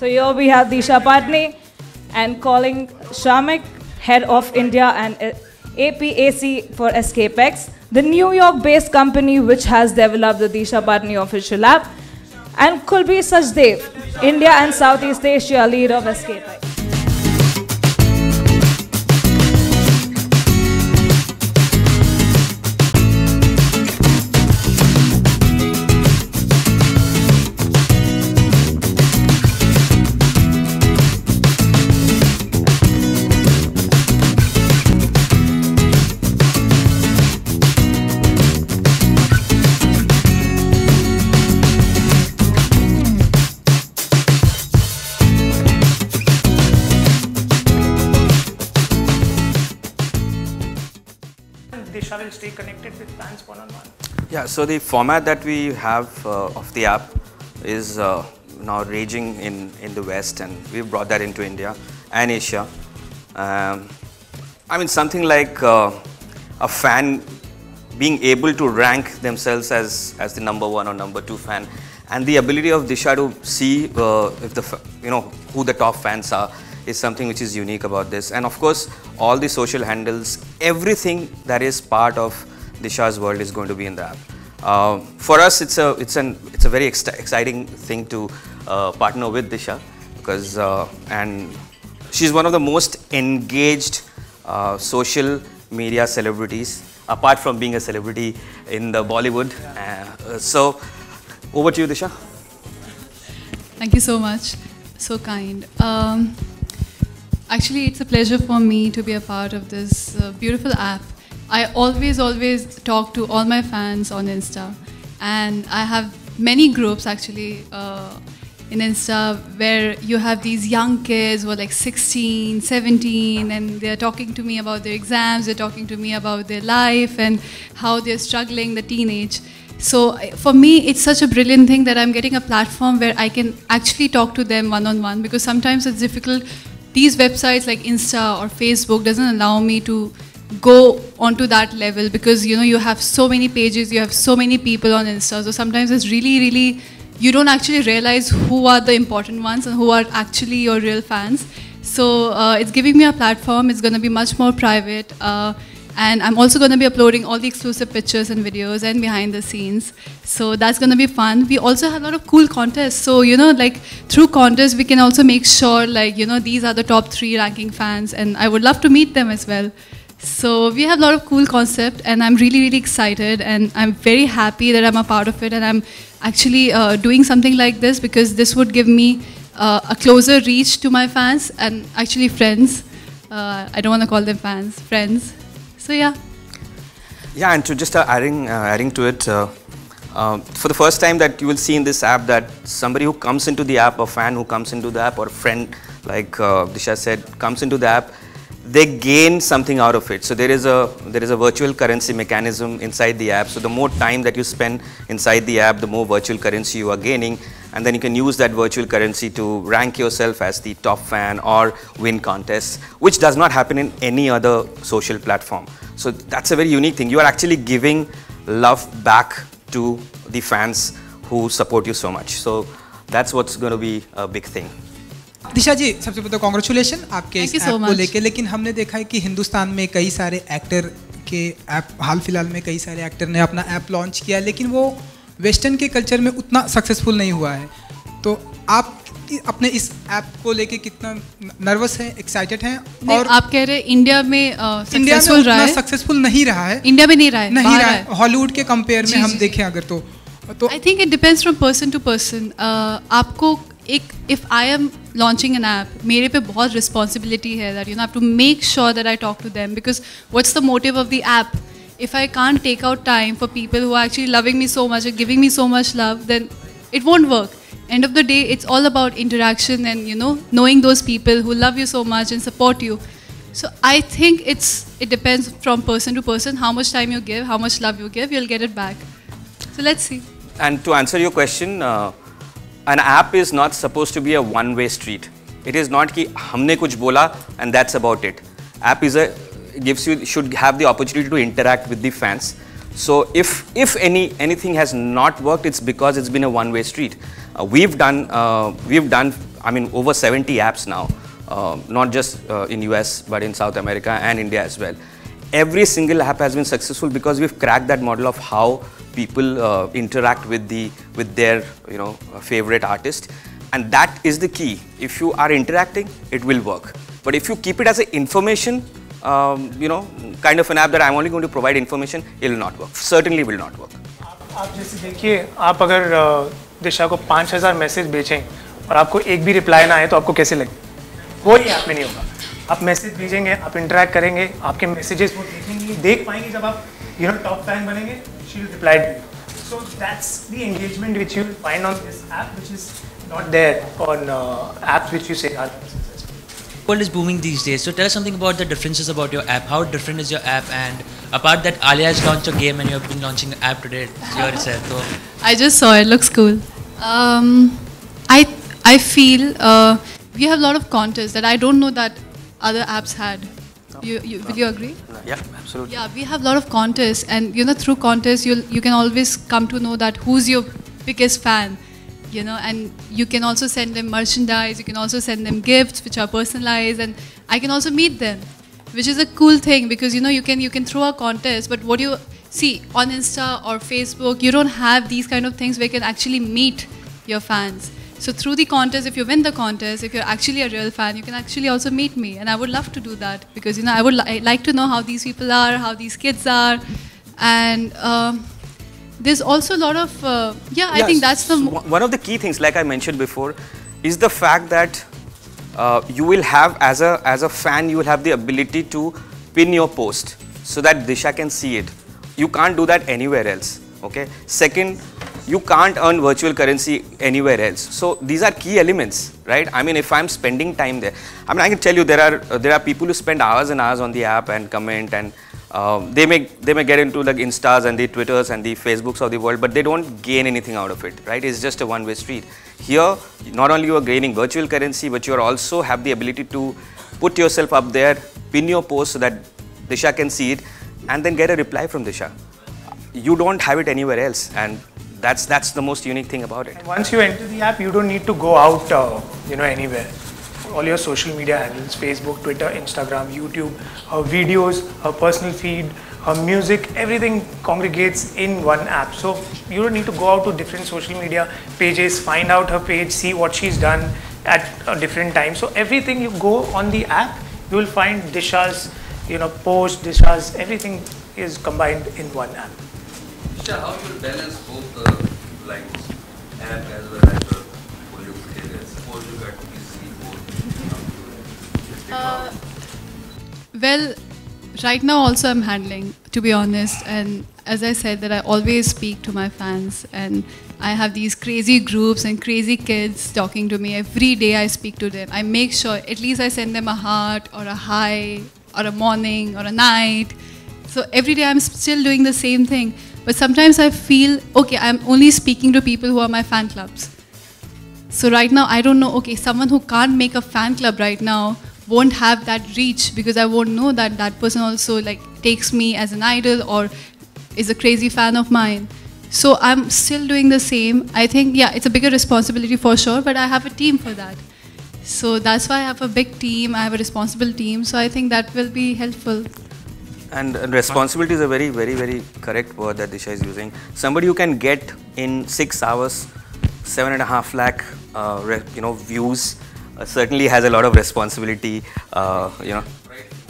So here we have Disha Patni and calling Shamik, head of India and APAC for Escapex, the New York-based company which has developed the Disha Patni official app, and Kulbi Sajdev, India and Southeast Asia lead of Escapex. Disha will stay connected with fans one-on-one? Yeah, so the format that we have of the app is now raging in the West, and we've brought that into India and Asia. I mean, something like a fan being able to rank themselves as the number 1 or number 2 fan, and the ability of Disha to see if who the top fans are is something which is unique about this. And of course, all the social handles, everything that is part of Disha's world is going to be in the app. For us, it's a very exciting thing to partner with Disha, because and she's one of the most engaged social media celebrities, apart from being a celebrity in the Bollywood. So over to you, Disha. Thank you so much. So kind. Actually, it's a pleasure for me to be a part of this beautiful app. I always talk to all my fans on Insta, and I have many groups actually in Insta where you have these young kids who are like 16, 17, and they're talking to me about their exams, they're talking to me about their life and how they're struggling, the teenage. So for me, it's such a brilliant thing that I'm getting a platform where I can actually talk to them one-on-one, because sometimes it's difficult. These websites like Insta or Facebook doesn't allow me to go onto that level, because you have so many pages, you have so many people on Insta. So sometimes it's really, you don't actually realize who are the important ones and who are actually your real fans. So it's giving me a platform. It's going to be much more private. And I'm also going to be uploading all the exclusive pictures and videos and behind the scenes. So that's going to be fun. We also have a lot of cool contests. So, like through contests, we can also make sure these are the top 3 ranking fans, and I would love to meet them as well. So we have a lot of cool concept, and I'm really excited, and I'm very happy that I'm a part of it, and I'm actually doing something like this because this would give me a closer reach to my fans and actually friends. I don't want to call them fans, friends. So yeah. Yeah, and to just adding to it, for the first time that you will see in this app that somebody who comes into the app, a fan who comes into the app, or a friend, like Disha said, comes into the app, they gain something out of it. So there is a virtual currency mechanism inside the app. So the more time that you spend inside the app, the more virtual currency you are gaining, and then you can use that virtual currency to rank yourself as the top fan or win contests, which does not happen in any other social platform. So that's a very unique thing. You are actually giving love back to the fans who support you so much. So that's what's going to be a big thing. दिशा जी, सबसे पहले congratulation आपके इस app को लेके। लेकिन हमने देखा है कि हिंदुस्तान में कई सारे एक्टर के ऐप, हाल फिलहाल में कई सारे एक्टर ने अपना ऐप लॉन्च किया, लेकिन वो वेस्टर्न के कल्चर में उतना सक्सेसफुल नहीं हुआ है। तो आप अपने इस ऐप को लेके कितना नर्वस हैं, एक्साइटेड हैं? और आप कह रहे हैं इंडिया में सक्सेसफुल रहा है? सक्सेसफुल नहीं रहा है, इंडिया में नहीं रहा है, हॉलीवुड के कंपेयर में हम देखें अगर तो I think it depends from person to person. आपको if I am launching an app, मेरे पे बहुत responsibility है that I have to make sure that I talk to them, because what's the motive of the app? If I can't take out time for people who are actually loving me so much and giving me so much love, then it won't work. End of the day, it's all about interaction and knowing those people who love you so much and support you. So I think it depends from person to person, how much time you give, how much love you give, you'll get it back. So let's see. And to answer your question, an app is not supposed to be a one-way street. It is not कि हमने कुछ बोला and that's about it. App should have the opportunity to interact with the fans. So if anything has not worked, it's because it's been a one-way street. We've done I mean, over 70 apps now, not just in US, but in South America and India as well. Every single app has been successful because we've cracked that model of how people interact with their favorite artist, and that is the key. If you are interacting, it will work. But if you keep it as an information, kind of an app that I'm only going to provide information, it will not work. Certainly will not work. आप जैसे देखिए, आप अगर दिशा को 5000 message भेजें और आपको एक भी रिप्लाई ना आए तो आपको कैसे लगे? वो ही ऐप में नहीं होगा. आप मैसेज भेजेंगे, आप इंटरेक्ट करेंगे, आपके मैसेजेस वो देखेंगे, देख पाएंगे. जब आप टॉप फैन बनेंगे, she will reply to you. So that's the engagement which you will find on this app, which is not there on apps which you say are successful. World is booming these days. So tell us something about the differences about your app. How different is your app? And apart that, Alia has launched a game and you have been launching an app today yourself. So I just saw it. Looks cool. I feel we have a lot of contests that I don't know that other apps had. Will you agree? Yeah, absolutely. Yeah, we have a lot of contests, and through contests you can always come to know that who's your biggest fan. And you can also send them merchandise, you can also send them gifts which are personalized, and I can also meet them, which is a cool thing because you can throw a contest, but what you see on Insta or Facebook, you don't have these kind of things where you can actually meet your fans. So through the contest, if you win the contest, if you're actually a real fan, you can actually also meet me, and I would love to do that because I would like to know how these people are, how these kids are, and there's also a lot of I think that's the one of the key things, like I mentioned before, is the fact that you will have, as a fan, you will have the ability to pin your post so that Disha can see it. You can't do that anywhere else. Okay. Second, you can't earn virtual currency anywhere else. So these are key elements, right? I mean, if I'm spending time there, I mean, I can tell you there are people who spend hours and hours on the app and comment, and they may get into like Instas and the Twitters and the Facebooks of the world, but they don't gain anything out of it, right? It's just a one-way street. Here, not only you are gaining virtual currency, but you are also have the ability to put yourself up there, pin your post so that Disha can see it, and then get a reply from Disha. You don't have it anywhere else, and that's the most unique thing about it. And once you enter the app, you don't need to go out, anywhere. All your social media handles, Facebook, Twitter, Instagram, YouTube, her videos, her personal feed, her music, everything congregates in one app. So you don't need to go out to different social media pages, find out her page, see what she's done at a different time. So everything you go on the app, you will find Disha's, post, Disha's, everything is combined in one app. Disha, how you balance both the lines, app as well as the volume behavior? Suppose you got well, right now also I'm handling, to be honest, and as I said that I always speak to my fans, and I have these crazy groups and crazy kids talking to me. Every day I speak to them. I make sure at least I send them a heart or a hi or a morning or a night. So every day I'm still doing the same thing, but sometimes I feel, okay, I'm only speaking to people who are my fan clubs. So right now I don't know, okay, someone who can't make a fan club right now won't have that reach because I won't know that that person also takes me as an idol or is a crazy fan of mine. So I'm still doing the same. I think, it's a bigger responsibility for sure, but I have a team for that. So that's why I have a big team, I have a responsible team, so I think that will be helpful. And responsibility is a very, very, very correct word that Disha is using. Somebody who can get in 6 hours, 7.5 lakh, views, certainly has a lot of responsibility,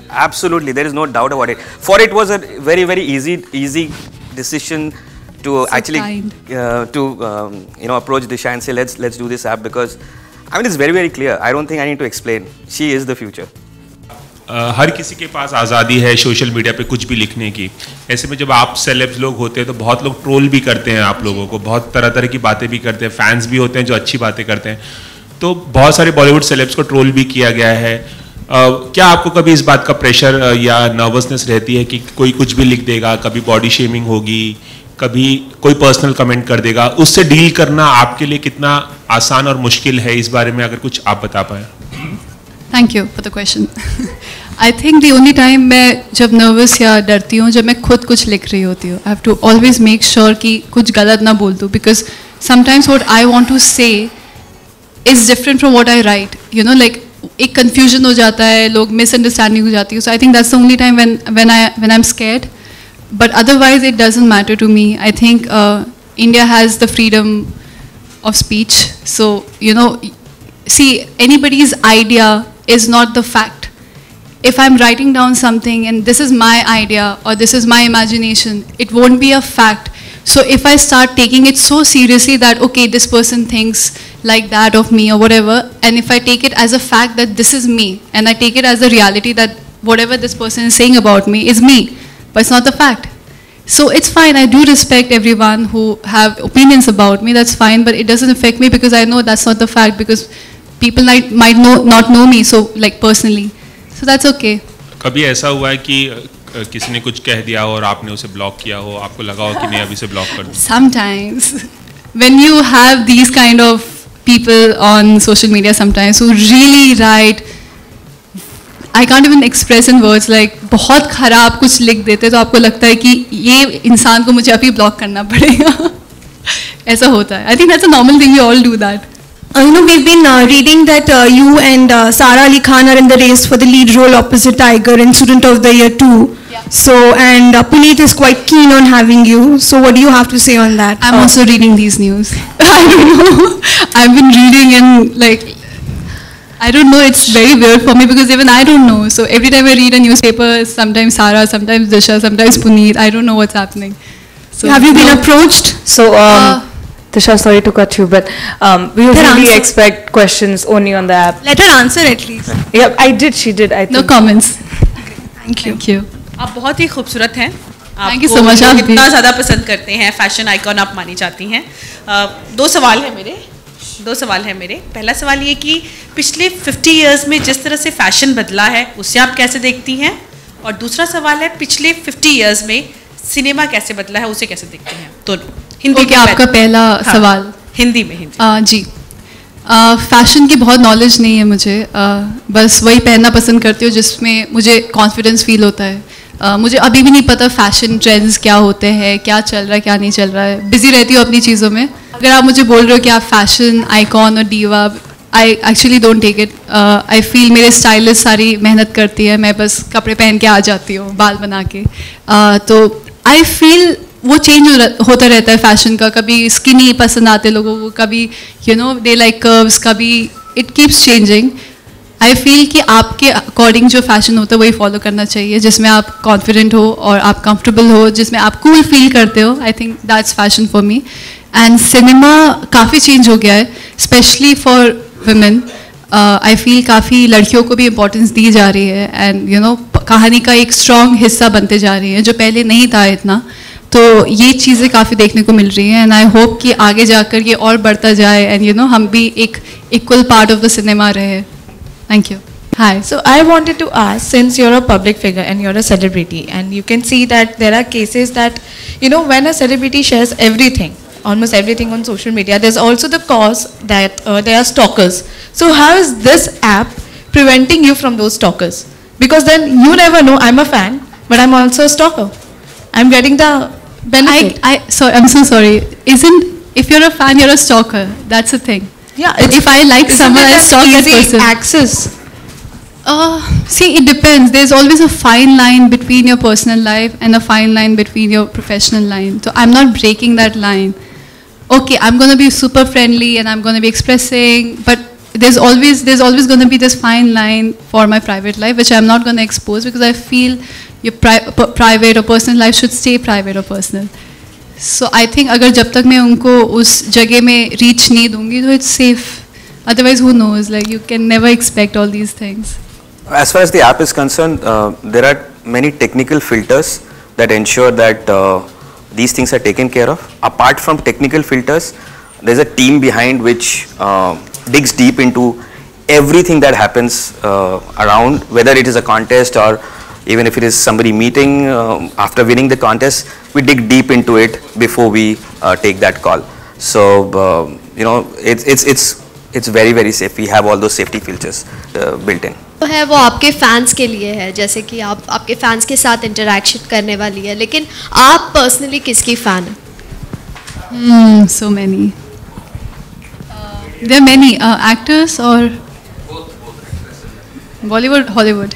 Absolutely, there is no doubt about it. For it was a very, very easy decision to actually approach Disha and say let's do this app, because I mean it's very, very clear. I don't think I need to explain. She is the future. हर किसी के पास आज़ादी है social media पे कुछ भी लिखने की. ऐसे में जब आप सेलेब्स लोग होते हैं तो बहुत लोग ट्रोल भी करते हैं आप लोगों को, बहुत तरह की बातें भी करते हैं. फैंस भी होते हैं जो अच्छी बातें करते हैं. तो बहुत सारे बॉलीवुड सेलेब्स को ट्रोल भी किया गया है. क्या आपको कभी इस बात का प्रेशर या नर्वसनेस रहती है कि कोई कुछ भी लिख देगा, कभी बॉडी शेमिंग होगी, कभी कोई पर्सनल कमेंट कर देगा, उससे डील करना आपके लिए कितना आसान और मुश्किल है? इस बारे में अगर कुछ आप बता पाए. Thank you for the question. I think the only time मैं जब नर्वस या डरती हूँ जब मैं खुद कुछ लिख रही होती हूँ. I have to always make sure कि कुछ गलत ना बोल दूँ, because sometimes what I want to say is different from what I write. You know, like एक confusion हो जाता है, लोग misunderstanding हो जाती है. So I think that's the only time when I'm scared. But otherwise, it doesn't matter to me. I think India has the freedom of speech. So, you know, see, anybody's idea is not the fact. If I'm writing down something and this is my idea or this is my imagination, it won't be a fact. So if I start taking it so seriously that, okay, this person thinks like that of me or whatever, and if I take it as a fact that this is me, and I take it as a reality that whatever this person is saying about me is me, but it's not the fact. So it's fine, I do respect everyone who have opinions about me, that's fine, but it doesn't affect me because I know that's not the fact, because people might not know me so like personally. So that's okay. कभी ऐसा हुआ है कि किसी ने कुछ कह दिया और आपने उसे ब्लॉक किया हो, आपको लगा हो कि नहीं अभी से ब्लॉक कर दूं? Sometimes when you have these kind of people on social media sometimes who really write, I can't even express in words, like बहुत खराब कुछ लिख देते तो आपको लगता है कि ये इंसान को मुझे अभी ब्लॉक करना पड़ेगा. ऐसा होता है. I think that's a normal thing, we all do that. You know, we've been reading that you and Sara Ali Khan are in the race for the lead role opposite Tiger in Student of the Year 2. Yeah. So, and Puneet is quite keen on having you. So, what do you have to say on that? I'm also reading these news. I don't know. I've been reading and like, I don't know, it's very weird for me because even I don't know. So, every time I read a newspaper, sometimes Sara, sometimes Disha, sometimes Puneet, I don't know what's happening. So, have you been approached? So, Disha, sorry to cut you, but we usually expect questions only on the app. Let her answer at least. Yeah, I did, she did, I think. No comments. Thank you. Thank you. आप बहुत ही खूबसूरत हैं. Thank you so much. आप इतना ज़्यादा पसंद करते हैं, फैशन आइकॉन आप मानी जाती हैं. दो सवाल है मेरे. पहला सवाल ये कि पिछले 50 इयर्स में जिस तरह से फैशन बदला है उसे आप कैसे देखती हैं, और दूसरा सवाल है पिछले 50 इयर्स में सिनेमा कैसे बदला है उसे कैसे देखते हैं. दोनों हिंदी के आपका पहला सवाल हिंदी में. जी, फैशन की बहुत नॉलेज नहीं है मुझे, बस वही पहनना पसंद करती हूँ जिसमें मुझे कॉन्फिडेंस फील होता है. मुझे अभी भी नहीं पता फैशन ट्रेंड्स क्या होते हैं, क्या चल रहा है क्या नहीं चल रहा है. बिजी रहती हूँ अपनी चीज़ों में. अगर आप मुझे बोल रहे हो कि आप फैशन आइकॉन और diva, I actually don't take it. I feel मेरे स्टाइलिस्ट सारी मेहनत करती है, मैं बस कपड़े पहन के आ जाती हूँ बाल बना के. तो आई फील वो चेंज होता रहता है फैशन का. कभी स्किनी पसंद आते लोगों को, कभी you know they like curves, कभी it keeps changing. I feel कि आपके अकॉर्डिंग जो फैशन होता है वही फॉलो करना चाहिए, जिसमें आप कॉन्फिडेंट हो और आप कंफर्टेबल हो, जिसमें आप कूल फील करते हो. I think that's fashion for me. And cinema काफ़ी चेंज हो गया है, specially for women. I feel काफ़ी लड़कियों को भी इम्पोर्टेंस दी जा रही है, एंड यू नो कहानी का एक स्ट्रॉन्ग हिस्सा बनते जा रही है जो पहले नहीं था इतना. तो ये चीज़ें काफ़ी देखने को मिल रही हैं, एंड आई होप कि आगे जाकर ये और बढ़ता जाए, एंड यू नो हम भी एक equal part of the cinema रहे. Thank you. Hi, so I wanted to ask, since you're a public figure and you're a celebrity, and you can see that there are cases that, you know, when a celebrity shares everything, almost everything on social media, there's also the cause that there are stalkers. So how is this app preventing you from those stalkers? Because then you never know, I'm a fan, but I'm also a stalker. I'm getting the benefit. I'm so sorry. If you're a fan, you're a stalker. That's the thing. Yeah. If I like someone, I stalk that person. Access. See, it depends. There's always a fine line between your personal life and a fine line between your professional line. So I'm not breaking that line. Okay, I'm going to be super friendly and I'm going to be expressing, but there's always going to be this fine line for my private life, which I'm not going to expose because I feel your private or personal life should stay private or personal. So I think अगर जब तक मैं उनको उस जगह में reach नहीं दूँगी तो it's safe. Otherwise, who knows? Like you can never expect all these things. As far as the app is concerned, there are many technical filters that ensure that these things are taken care of. Apart from technical filters, there's a team behind which digs deep into everything that happens around, whether it is a contest or even if it is somebody meeting after winning the contest, we dig deep into it before we take that call. So you know, it's very, very safe. We have all those safety features built in. तो है वो आपके fans के लिए है, जैसे कि आप आपके फैंस के साथ इंटरेक्शन करने वाली है, लेकिन आप पर्सनली किसकी फ़ैन हैं? So many. There are many actors or Bollywood, Hollywood.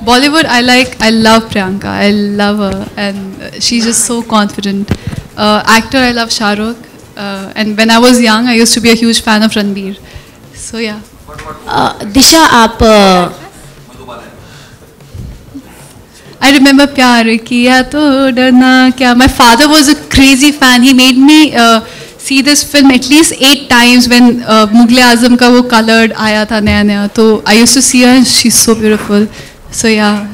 Bollywood, I love Priyanka. I love her, and she's just so confident. Actor, I love Shah Rukh, and when I was young, I used to be a huge fan of Ranbir. So yeah. Disha, आप I remember प्यार किया तो डरना क्या. My father was a crazy fan. He made me see this film at least 8 times when Mughal-e-Azam का वो colored आया था नया. तो I used to see her and she's so beautiful. So yeah,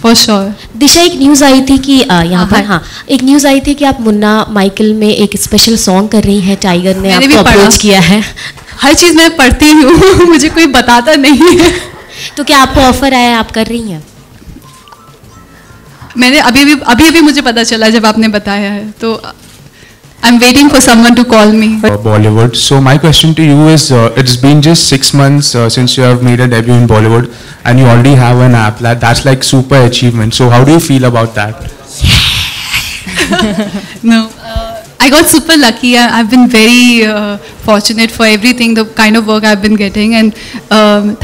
for sure. दिशा, एक news आई थी कि यहाँ पर एक न्यूज़ आई थी कि आप मुन्ना माइकल में एक स्पेशल सॉन्ग कर रही हैं. टाइगर ने आपको अप्रोच किया है. हर चीज़ मैं पढ़ती हूँ. मुझे कोई बताता नहीं है. तो क्या आपको ऑफर आया, आप कर रही हैं? मैंने अभी मुझे पता चला जब आपने बताया है. तो I'm waiting for someone to call me. Bollywood. So my question to you is, it's been just 6 months since you have made a debut in Bollywood, and you already have an app. That's like super achievement. So how do you feel about that? No, I got super lucky. I've been very fortunate for everything, the kind of work I've been getting, and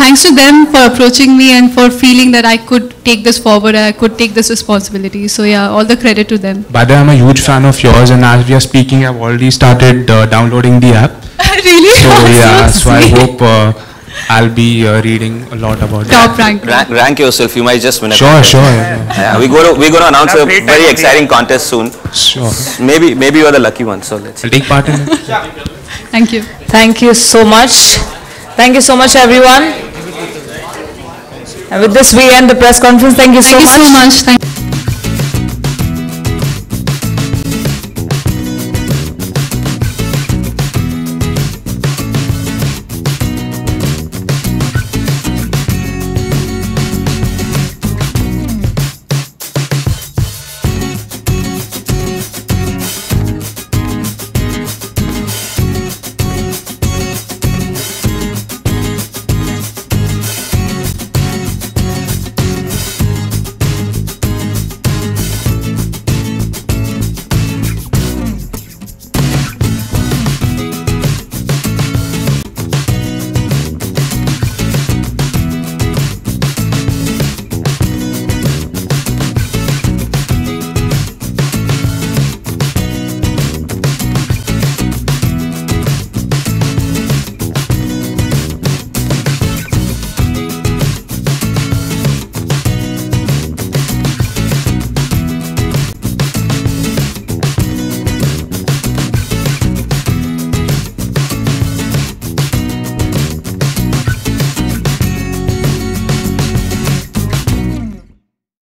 thanks to them for approaching me and for feeling that I could take this forward, I could take this responsibility. So yeah, all the credit to them. By the way, I'm a huge fan of yours, and as we are speaking, I've already started downloading the app. Really? So yeah, so I hope I'll be reading a lot about top that. Rank yourself. You might just win a Sure. Yeah, we're going to announce a very exciting contest soon. Sure. Maybe you are the lucky one. So let's. I'll take part in it. Thank you. Thank you so much. Thank you so much, everyone. And with this, we end the press conference. Thank you so much. Thank you so much.